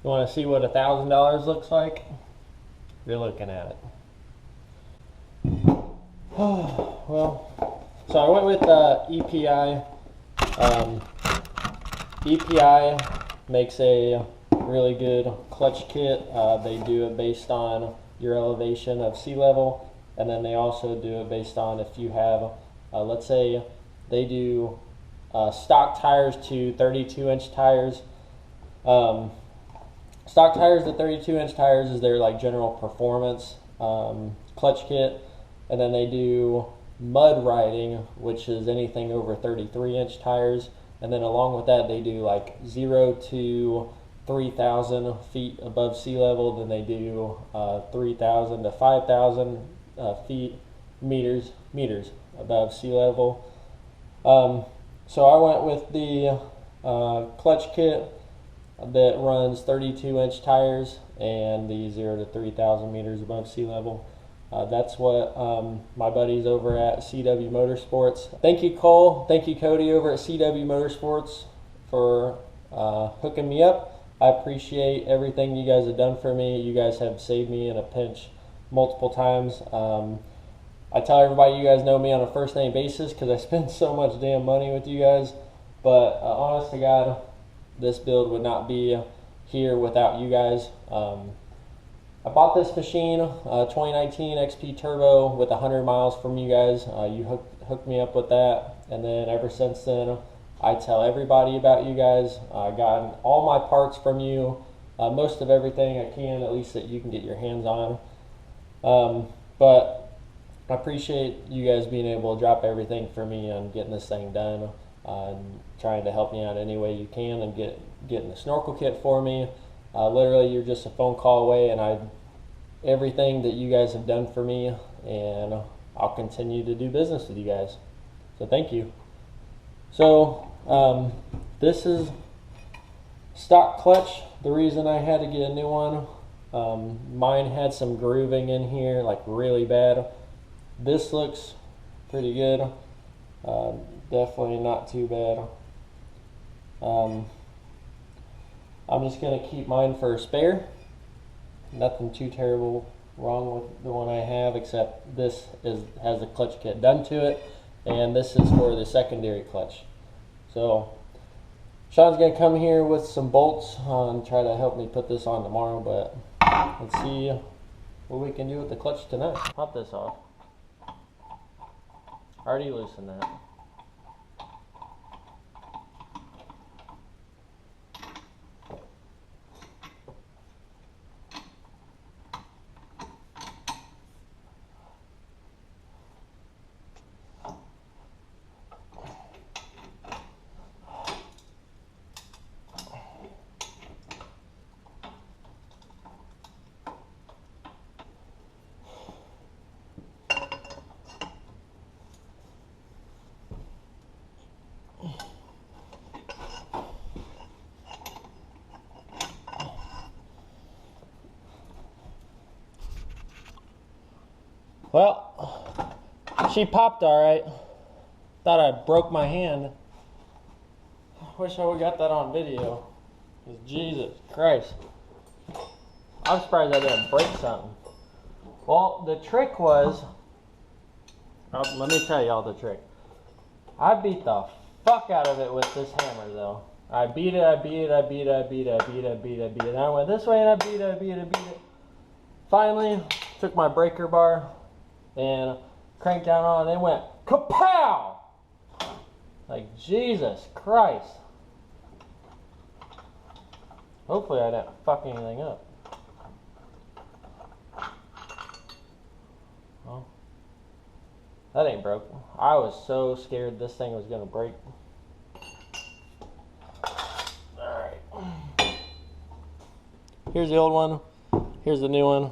You want to see what $1,000 looks like? You're looking at it. Well, so I went with EPI. EPI makes a really good clutch kit. They do it based on your elevation of sea level, and then they also do it based on if you have, let's say they do stock tires to 32-inch tires. Stock tires to 32-inch tires is their like general performance clutch kit, and then they do mud riding, which is anything over 33-inch tires, and then along with that they do like 0 to 3,000 feet above sea level. Then they do 3,000 to 5,000 meters above sea level. So I went with the clutch kit that runs 32-inch tires and the 0 to 3,000 meters above sea level. That's what my buddies over at CW Motorsports. Thank you, Cole. Thank you, Cody, over at CW Motorsports for hooking me up. I appreciate everything you guys have done for me. You guys have saved me in a pinch multiple times. I tell everybody you guys know me on a first name basis because I spend so much damn money with you guys. But honest to God, this build would not be here without you guys. I bought this machine, 2019 XP Turbo, with 100 miles from you guys. You hooked me up with that, and then ever since then, I tell everybody about you guys. I've gotten all my parts from you, most of everything I can, at least that you can get your hands on. But I appreciate you guys being able to drop everything for me on getting this thing done, and trying to help me out any way you can, and getting the snorkel kit for me. Literally, you're just a phone call away, and everything that you guys have done for me, and I'll continue to do business with you guys. So thank you. So this is stock clutch. The reason I had to get a new one, mine had some grooving in here, like really bad. This looks pretty good. Definitely not too bad. I'm just going to keep mine for a spare. Nothing too terrible wrong with the one I have, except this has the clutch kit done to it, and this is for the secondary clutch. So Sean's going to come here with some bolts and try to help me put this on tomorrow, but let's see what we can do with the clutch tonight. Pop this off. Already loosened that. Well, she popped all right. Thought I broke my hand. Wish I would got that on video. Jesus Christ. I'm surprised I didn't break something. Well, the trick was, let me tell y'all the trick. I beat the fuck out of it with this hammer though. I beat it. I went this way and I beat it. Finally, took my breaker bar and cranked down on it and it went kapow! Like, Jesus Christ. Hopefully I didn't fuck anything up. Well, that ain't broke. I was so scared this thing was gonna break. Alright. Here's the old one. Here's the new one.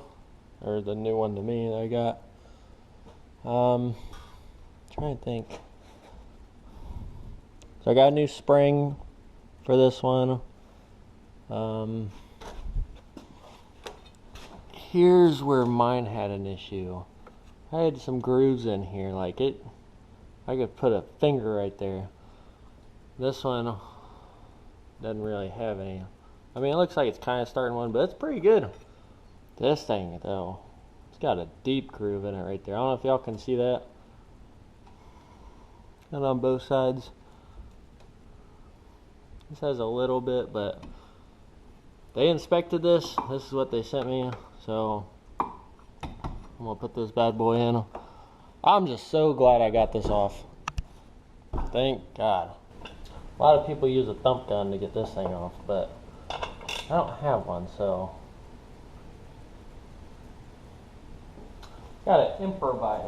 Or the new one to me that I got. Trying to think. So I got a new spring for this one. Here's where mine had an issue. I had some grooves in here, like it. I could put a finger right there. This one doesn't really have any. I mean, it looks like it's kind of starting one, but it's pretty good. This thing, though, it's got a deep groove in it right there. I don't know if y'all can see that. And on both sides. This has a little bit, but they inspected this. This is what they sent me. So I'm gonna put this bad boy in. I'm just so glad I got this off. Thank God. A lot of people use a thump gun to get this thing off, but I don't have one, so gotta improvise.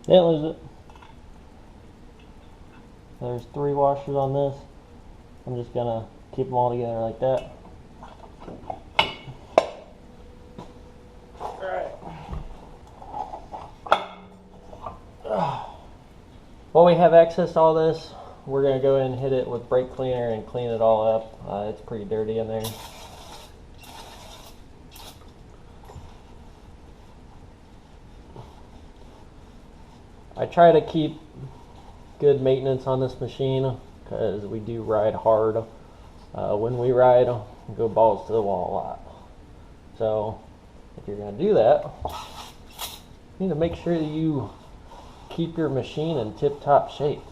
Didn't lose it. There's 3 washers on this. I'm just gonna keep them all together like that. Alright. While we have access to all this, we're gonna go ahead and hit it with brake cleaner and clean it all up. It's pretty dirty in there. I try to keep good maintenance on this machine because we do ride hard. When we ride, we go balls to the wall a lot. So if you're going to do that, you need to make sure that you keep your machine in tip-top shape.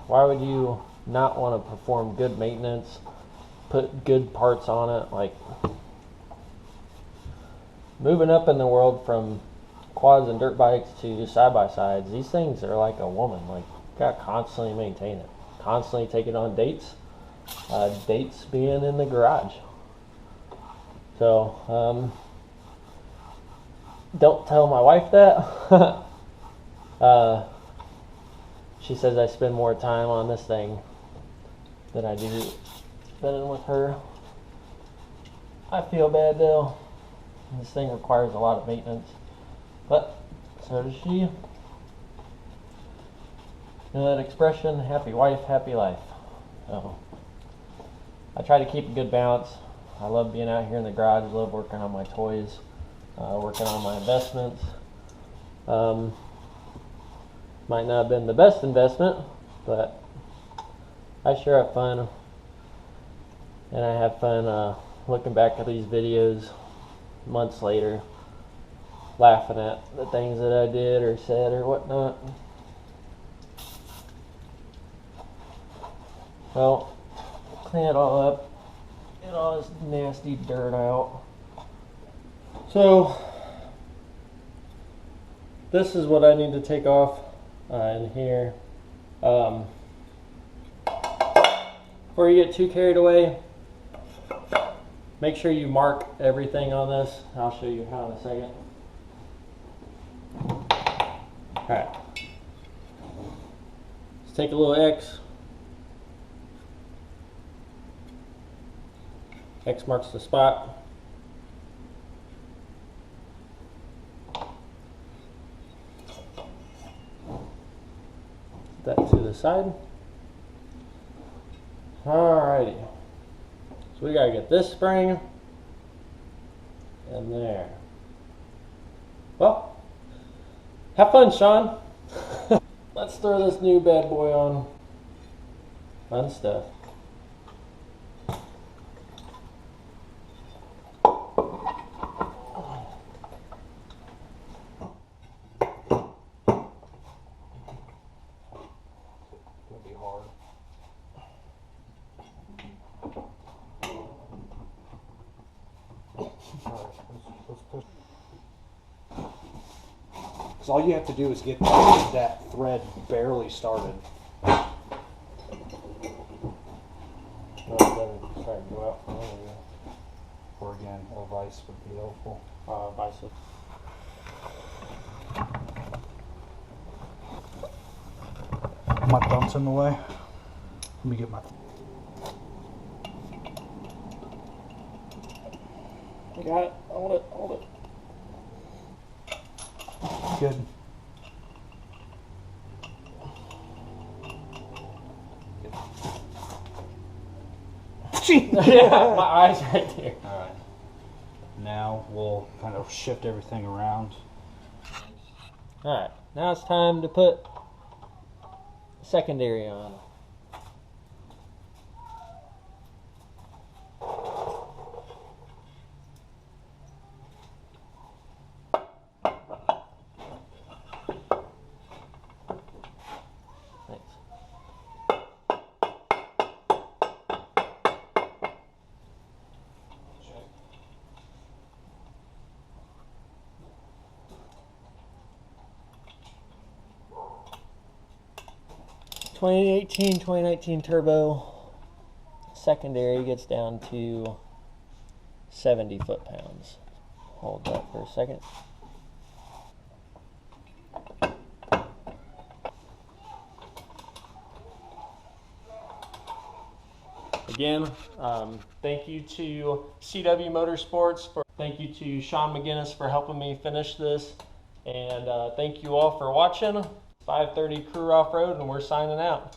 Why would you not want to perform good maintenance, put good parts on it? Like, moving up in the world from quads and dirt bikes to side-by-sides, these things are like a woman. Like, you gotta constantly maintain it, constantly take it on dates, dates being in the garage. So don't tell my wife that. She says I spend more time on this thing than I do spending with her. I feel bad though. This thing requires a lot of maintenance. But so does she. You know that expression, happy wife, happy life. So I try to keep a good balance. I love being out here in the garage, love working on my toys, working on my investments. Might not have been the best investment, but I sure have fun. And I have fun looking back at these videos months later, laughing at the things that I did or said or whatnot. Well, clean it all up, get all this nasty dirt out. So this is what I need to take off in here. Before you get too carried away, make sure you mark everything on this. I'll show you how in a second. Alright, let's take a little X. X marks the spot. Put that to the side. Alrighty, so we gotta get this spring in there. Well, have fun, Sean. Let's throw this new bad boy on. Fun stuff. It'll be hard. Alright, let's push. Because all you have to do is get that thread barely started. No, it doesn't start to go out from over there. Or again, a vise would be helpful. Bicep. My thumb's in the way. Let me get my. I got it. Hold it. Hold it. Good. Yeah, my eyes right there. All right. Now we'll kind of shift everything around. All right. Now it's time to put secondary on. Thanks. (2018-2019) turbo secondary gets down to 70 foot-pounds. Hold that for a second. Again, thank you to CW Motorsports thank you to Sean McGinnis for helping me finish this, and thank you all for watching. 530 Crew Off Road, and we're signing out.